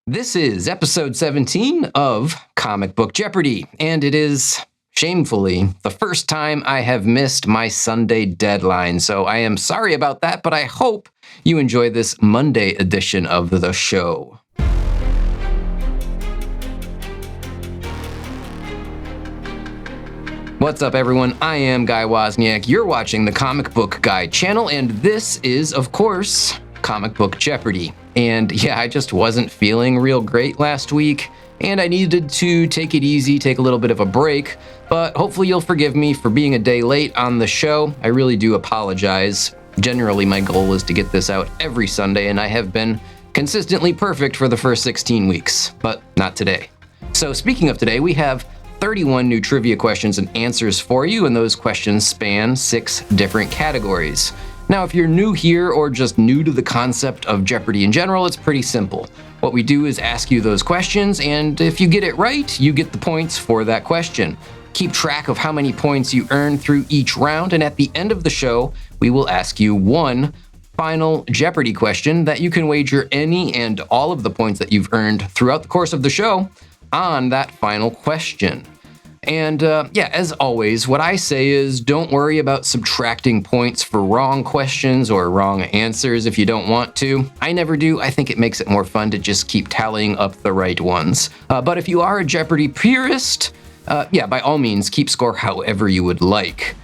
This is episode 17 of Comic Book Jeopardy, and it is, shamefully, the first time I have missed my Sunday deadline, so I am sorry about that, but I hope you enjoy this Monday edition of the show. What's up, everyone? I am Guy Wozniak. You're watching the Comic Book Guy channel, and this is, of course, Comic Book Jeopardy. And yeah, I just wasn't feeling real great last week, and I needed to take it easy, take a little bit of a break, but hopefully you'll forgive me for being a day late on the show. I really do apologize. Generally, my goal is to get this out every Sunday, and I have been consistently perfect for the first 16 weeks, but not today. So speaking of today, we have 31 new trivia questions and answers for you, and those questions span 6 different categories. Now, if you're new here or just new to the concept of Jeopardy in general, it's pretty simple. What we do is ask you those questions, and if you get it right, you get the points for that question. Keep track of how many points you earn through each round, and at the end of the show, we will ask you one final Jeopardy question that you can wager any and all of the points that you've earned throughout the course of the show on that final question. And as always, what I say is don't worry about subtracting points for wrong questions or wrong answers if you don't want to. I never do. I think it makes it more fun to just keep tallying up the right ones. But if you are a Jeopardy purist, by all means, keep score however you would like.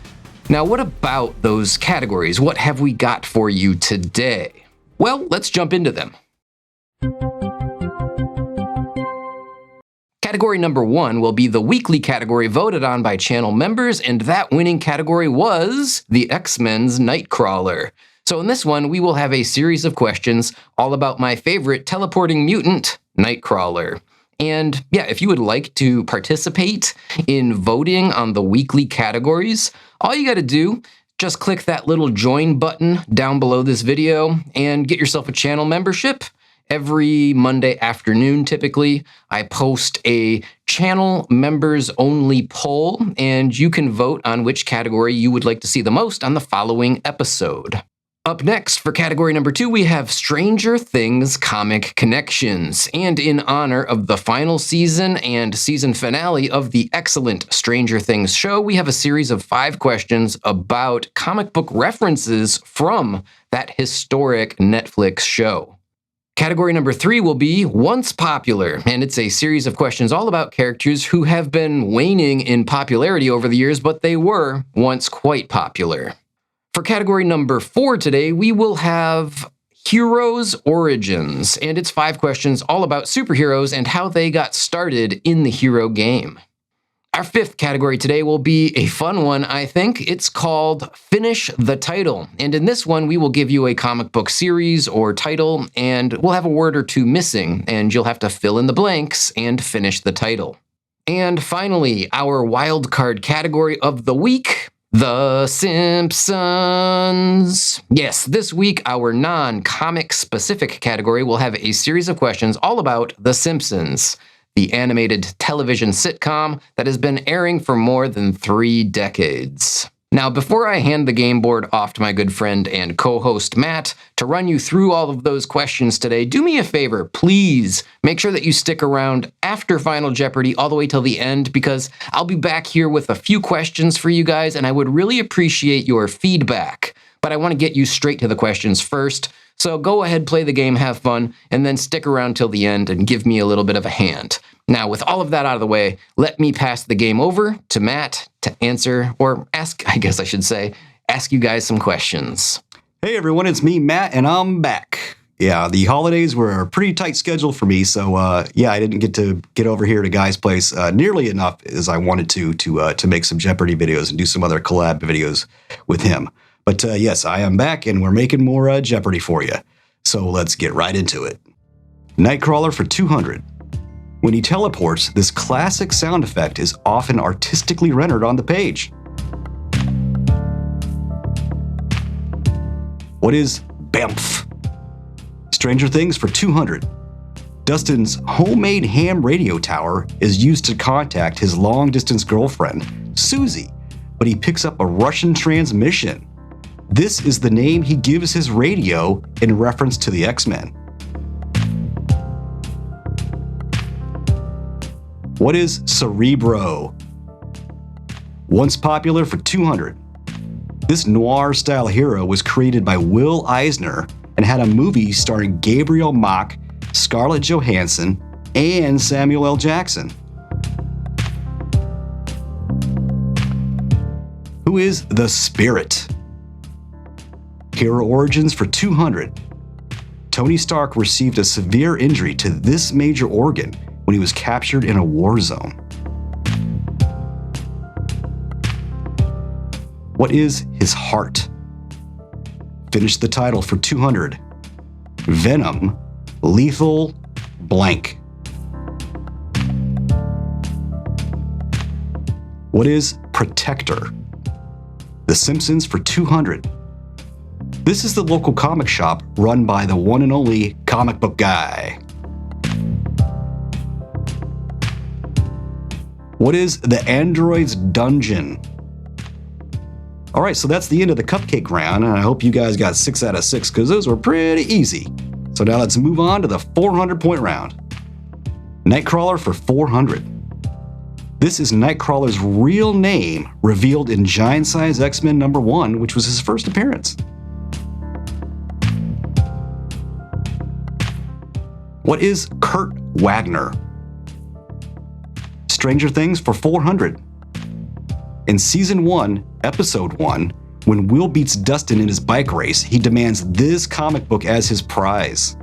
Now, what about those categories? What have we got for you today? Well, let's jump into them. Category number 1 will be the weekly category voted on by channel members, and that winning category was the X-Men's Nightcrawler. So in this one, we will have a series of questions all about my favorite teleporting mutant, Nightcrawler. And if you would like to participate in voting on the weekly categories, all you gotta do, just click that little join button down below this video and get yourself a channel membership. Every Monday afternoon, typically, I post a channel members only poll, and you can vote on which category you would like to see the most on the following episode. Up next, for category number 2, we have Stranger Things Comic Connections. And in honor of the final season and season finale of the excellent Stranger Things show, we have a series of 5 questions about comic book references from that historic Netflix show. Category number 3 will be Once Popular, and it's a series of questions all about characters who have been waning in popularity over the years, but they were once quite popular. For category number 4 today, we will have Heroes' Origins, and it's 5 questions all about superheroes and how they got started in the hero game. Our 5th category today will be a fun one, I think. It's called Finish the Title. And in this one, we will give you a comic book series or title, and we'll have a word or two missing, and you'll have to fill in the blanks and finish the title. And finally, our wild card category of the week, The Simpsons. Yes, this week, our non-comic specific category will have a series of questions all about The Simpsons, the animated television sitcom that has been airing for more than 3 decades. Now, before I hand the game board off to my good friend and co-host Matt to run you through all of those questions today, do me a favor, please make sure that you stick around after Final Jeopardy all the way till the end, because I'll be back here with a few questions for you guys, and I would really appreciate your feedback. But I want to get you straight to the questions first. So go ahead, play the game, have fun, and then stick around till the end and give me a little bit of a hand. Now, with all of that out of the way, let me pass the game over to Matt to answer, or ask, I guess I should say, ask you guys some questions. Hey everyone, it's me, Matt, and I'm back. Yeah, the holidays were a pretty tight schedule for me, so I didn't get over here to Guy's place nearly enough as I wanted to make some Jeopardy videos and do some other collab videos with him. But yes, I am back, and we're making more Jeopardy for you. So let's get right into it. Nightcrawler for 200. When he teleports, this classic sound effect is often artistically rendered on the page. What is BAMF? Stranger Things for 200. Dustin's homemade ham radio tower is used to contact his long-distance girlfriend, Susie, but he picks up a Russian transmission. This is the name he gives his radio in reference to the X-Men. What is Cerebro? Once popular for 200. This noir-style hero was created by Will Eisner and had a movie starring Gabriel Macht, Scarlett Johansson, and Samuel L. Jackson. Who is the Spirit? Hero origins for 200. Tony Stark received a severe injury to this major organ when he was captured in a war zone. What is his heart? Finish the title for 200. Venom, lethal, blank. What is Protector? The Simpsons for 200. This is the local comic shop run by the one and only Comic Book Guy. What is the Android's Dungeon? All right, so that's the end of the cupcake round, and I hope you guys got 6 out of 6 because those were pretty easy. So now let's move on to the 400-point round. Nightcrawler for 400. This is Nightcrawler's real name revealed in Giant Size X-Men #1, which was his first appearance. What is Kurt Wagner? Stranger Things for 400. In Season 1, Episode 1, when Will beats Dustin in his bike race, he demands this comic book as his prize.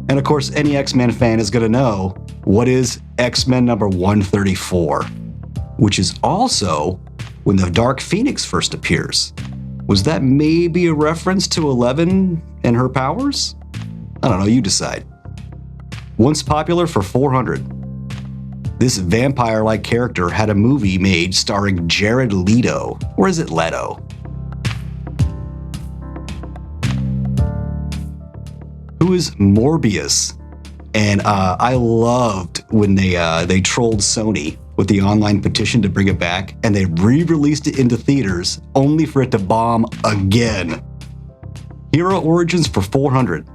And of course, any X-Men fan is going to know what is X-Men #134, which is also when the Dark Phoenix first appears. Was that maybe a reference to Eleven and her powers? I don't know, you decide. Once popular for 400. This vampire-like character had a movie made starring Jared Leto, or is it Leto? Who is Morbius? And I loved when they trolled Sony with the online petition to bring it back, and they re-released it into theaters only for it to bomb again. Hero origins for 400.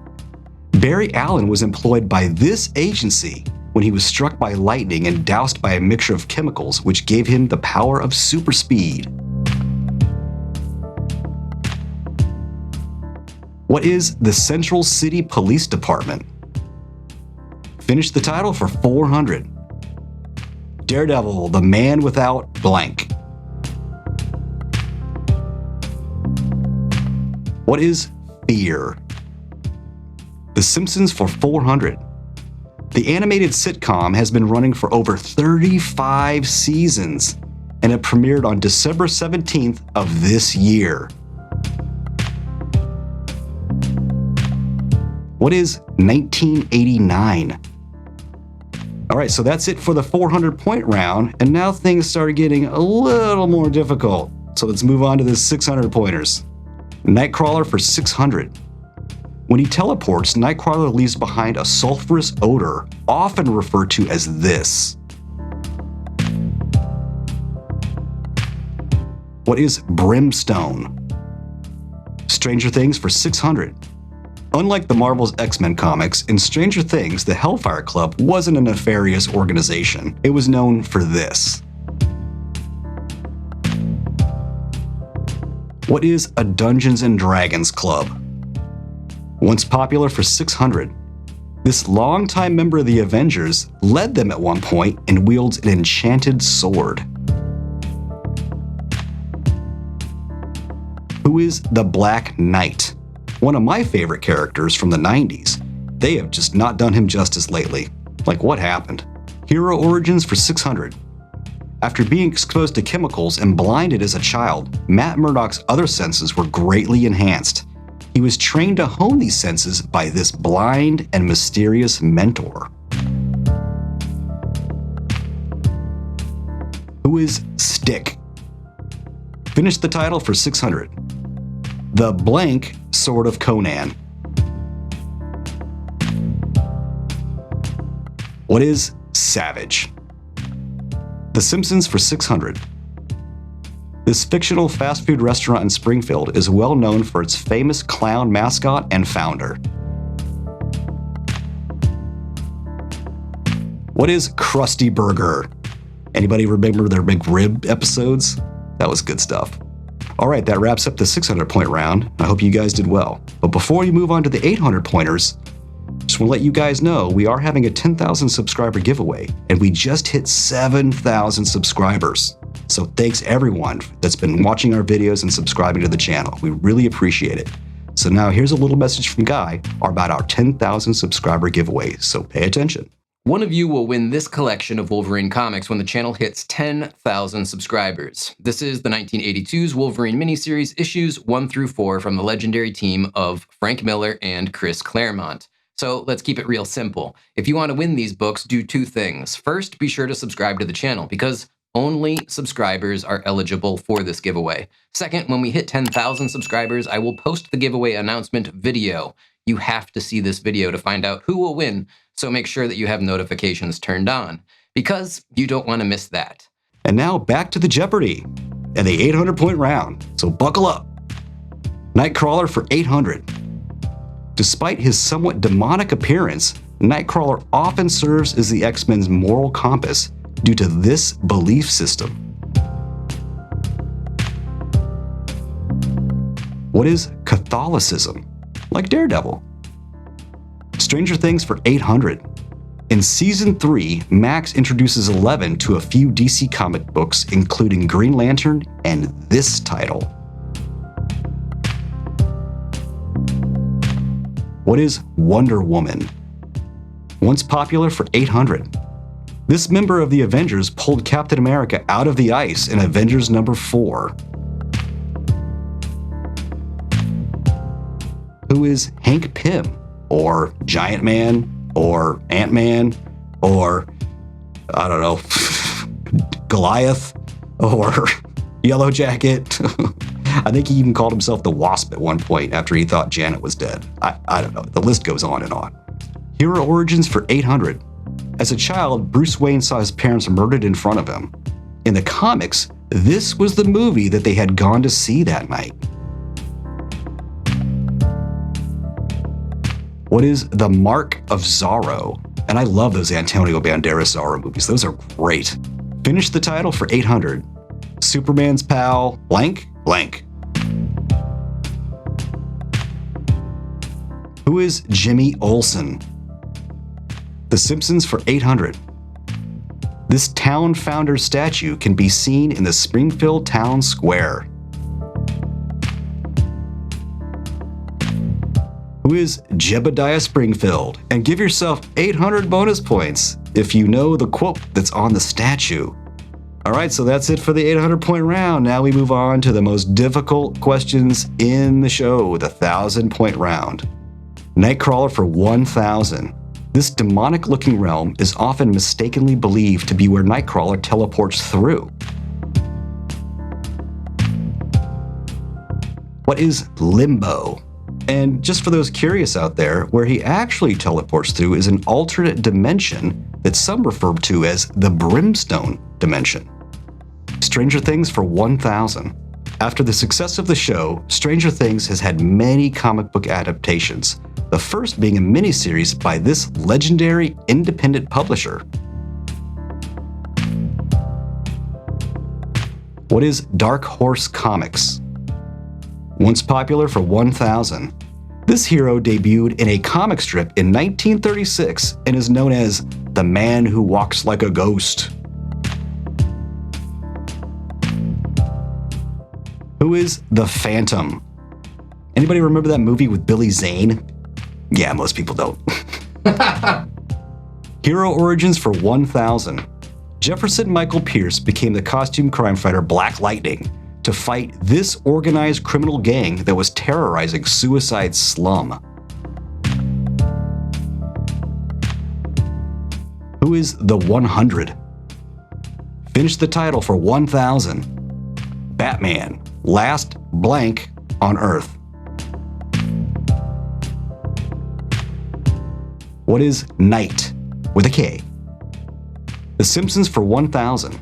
Barry Allen was employed by this agency when he was struck by lightning and doused by a mixture of chemicals which gave him the power of super speed. What is the Central City Police Department? Finish the title for 400. Daredevil, the man without blank. What is fear? The Simpsons for 400. The animated sitcom has been running for over 35 seasons, and it premiered on December 17th of this year. What is 1989? All right, so that's it for the 400-point round, and now things started getting a little more difficult. So let's move on to the 600-pointers. Nightcrawler for 600. When he teleports, Nightcrawler leaves behind a sulfurous odor, often referred to as this. What is Brimstone? Stranger Things for 600. Unlike the Marvel's X-Men comics, in Stranger Things, the Hellfire Club wasn't a nefarious organization. It was known for this. What is a Dungeons & Dragons club? Once popular for 600. This longtime member of the Avengers led them at one point and wields an enchanted sword. Who is the Black Knight? One of my favorite characters from the 90s. They have just not done him justice lately. Like, what happened? Hero origins for 600. After being exposed to chemicals and blinded as a child, Matt Murdock's other senses were greatly enhanced. He was trained to hone these senses by this blind and mysterious mentor. Who is Stick? Finish the title for 600. The blank Sword of Conan. What is Savage? The Simpsons for 600. This fictional fast food restaurant in Springfield is well known for its famous clown mascot and founder. What is Krusty Burger? Anybody remember their McRib episodes? That was good stuff. All right, that wraps up the 600-point round. I hope you guys did well. But before we move on to the 800-pointers, just want to let you guys know we are having a 10,000 subscriber giveaway, and we just hit 7,000 subscribers. So thanks everyone that's been watching our videos and subscribing to the channel. We really appreciate it. So now here's a little message from Guy about our 10,000 subscriber giveaway, so pay attention. One of you will win this collection of Wolverine comics when the channel hits 10,000 subscribers. This is the 1982's Wolverine miniseries issues 1 through 4 from the legendary team of Frank Miller and Chris Claremont. So let's keep it real simple. If you want to win these books, do 2 things. First, be sure to subscribe to the channel because only subscribers are eligible for this giveaway. Second, when we hit 10,000 subscribers, I will post the giveaway announcement video. You have to see this video to find out who will win, so make sure that you have notifications turned on, because you don't want to miss that. And now back to the Jeopardy and the 800-point round, so buckle up. Nightcrawler for 800. Despite his somewhat demonic appearance, Nightcrawler often serves as the X-Men's moral compass due to this belief system. What is Catholicism? Like Daredevil. Stranger Things for 800. In Season 3, Max introduces Eleven to a few DC comic books, including Green Lantern and this title. What is Wonder Woman? Once popular for 800. This member of the Avengers pulled Captain America out of the ice in Avengers number 4. Who is Hank Pym, or Giant Man, or Ant-Man, or, I don't know, Goliath, or Yellow Jacket? I think he even called himself the Wasp at one point after he thought Janet was dead. I don't know, the list goes on and on. Hero origins for 800. As a child, Bruce Wayne saw his parents murdered in front of him. In the comics, this was the movie that they had gone to see that night. What is the Mark of Zorro? And I love those Antonio Banderas Zorro movies. Those are great. Finish the title for 800. Superman's pal, blank, blank. Who is Jimmy Olsen? The Simpsons for 800. This town founder statue can be seen in the Springfield Town Square. Who is Jebediah Springfield? And give yourself 800 bonus points if you know the quote that's on the statue. All right, so that's it for the 800-point round. Now we move on to the most difficult questions in the show, the 1,000-point round. Nightcrawler for 1,000. This demonic-looking realm is often mistakenly believed to be where Nightcrawler teleports through. What is Limbo? And just for those curious out there, where he actually teleports through is an alternate dimension that some refer to as the Brimstone Dimension. Stranger Things for 1,000. After the success of the show, Stranger Things has had many comic book adaptations, the first being a miniseries by this legendary independent publisher. What is Dark Horse Comics? Once popular for 1,000. This hero debuted in a comic strip in 1936 and is known as the Man Who Walks Like a Ghost. Who is the Phantom? Anybody remember that movie with Billy Zane? Yeah, most people don't. Hero origins for 1,000. Jefferson Michael Pierce became the costume crime fighter Black Lightning to fight this organized criminal gang that was terrorizing Suicide Slum. Who is the 100? Finish the title for 1,000. Batman, last blank on Earth. What is Knight with a K? The Simpsons for 1,000.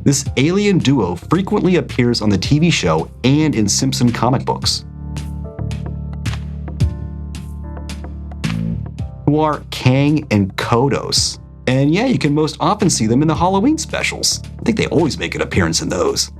This alien duo frequently appears on the TV show and in Simpson comic books. Who are Kang and Kodos? And yeah, you can most often see them in the Halloween specials. I think they always make an appearance in those.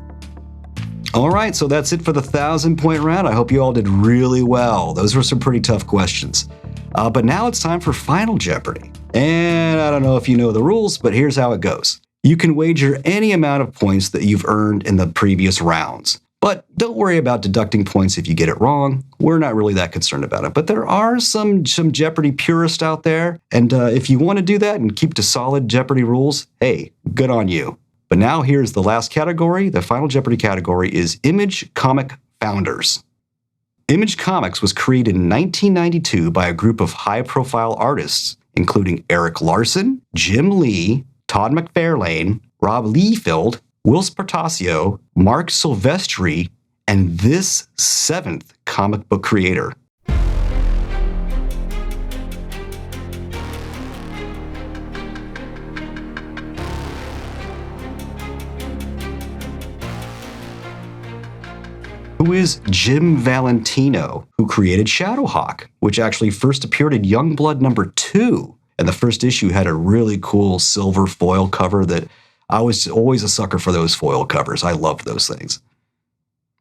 All right, so that's it for the 1,000-point round. I hope you all did really well. Those were some pretty tough questions. But now it's time for Final Jeopardy. And I don't know if you know the rules, but here's how it goes. You can wager any amount of points that you've earned in the previous rounds. But don't worry about deducting points if you get it wrong. We're not really that concerned about it. But there are some Jeopardy purists out there. And if you want to do that and keep to solid Jeopardy rules, hey, good on you. But now here's the last category. The Final Jeopardy category is Image Comic Founders. Image Comics was created in 1992 by a group of high-profile artists, including Eric Larson, Jim Lee, Todd McFarlane, Rob Liefeld, Will Spartacio, Mark Silvestri, and this 7th comic book creator. Who is Jim Valentino, who created Shadowhawk, which actually first appeared in Youngblood #2. And the first issue had a really cool silver foil cover that I was always a sucker for those foil covers. I loved those things.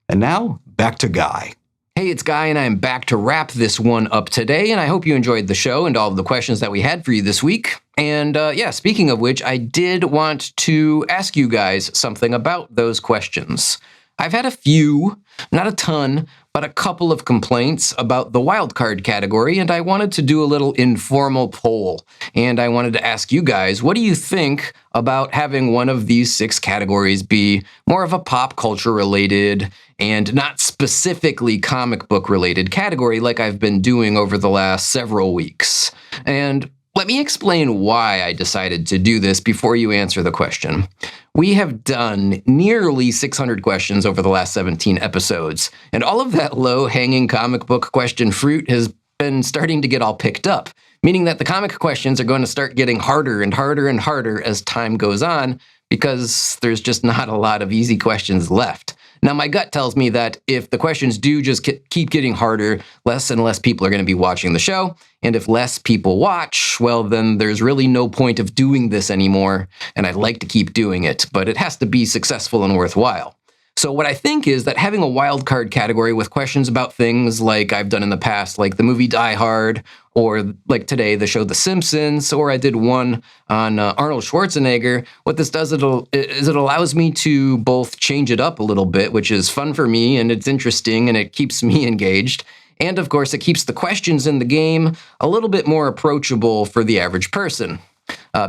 And now, back to Guy. Hey, it's Guy, and I'm back to wrap this one up today, and I hope you enjoyed the show and all of the questions that we had for you this week. And yeah, speaking of which, I did want to ask you guys something about those questions. I've had a few, not a ton, but a couple of complaints about the wildcard category, and I wanted to do a little informal poll. And I wanted to ask you guys, what do you think about having one of these 6 categories be more of a pop culture related and not specifically comic book related category like I've been doing over the last several weeks? And let me explain why I decided to do this before you answer the question. We have done nearly 600 questions over the last 17 episodes, and all of that low-hanging comic book question fruit has been starting to get all picked up, meaning that the comic questions are going to start getting harder and harder and harder as time goes on because there's just not a lot of easy questions left. Now, my gut tells me that if the questions do just keep getting harder, less and less people are going to be watching the show. And if less people watch, well, then there's really no point of doing this anymore. And I'd like to keep doing it, but it has to be successful and worthwhile. So what I think is that having a wildcard category with questions about things like I've done in the past, like the movie Die Hard, or like today, the show The Simpsons, or I did one on Arnold Schwarzenegger, what this does is it allows me to both change it up a little bit, which is fun for me, and it's interesting, and it keeps me engaged. And of course, it keeps the questions in the game a little bit more approachable for the average person.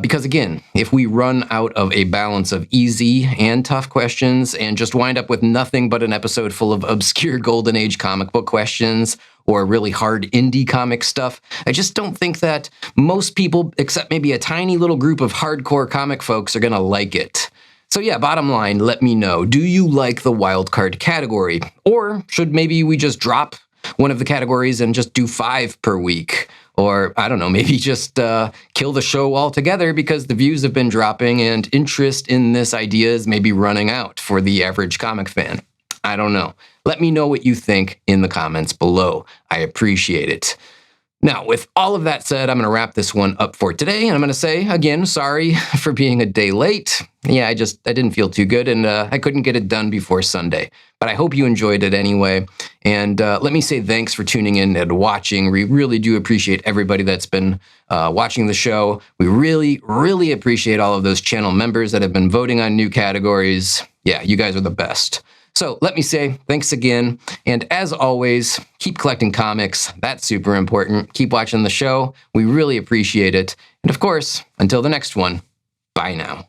Because again, if we run out of a balance of easy and tough questions and just wind up with nothing but an episode full of obscure Golden Age comic book questions or really hard indie comic stuff, I just don't think that most people, except maybe a tiny little group of hardcore comic folks, are going to like it. So yeah, bottom line, let me know. Do you like the wildcard category? Or should maybe we just drop one of the categories and just do 5 per week? Or, I don't know, maybe just kill the show altogether because the views have been dropping and interest in this idea is maybe running out for the average comic fan. I don't know. Let me know what you think in the comments below. I appreciate it. Now, with all of that said, I'm going to wrap this one up for today, and I'm going to say, again, sorry for being a day late. Yeah, I didn't feel too good, and I couldn't get it done before Sunday. But I hope you enjoyed it anyway, and let me say thanks for tuning in and watching. We really do appreciate everybody that's been watching the show. We really, really appreciate all of those channel members that have been voting on new categories. Yeah, you guys are the best. So let me say thanks again. And as always, keep collecting comics. That's super important. Keep watching the show. We really appreciate it. And of course, until the next one, bye now.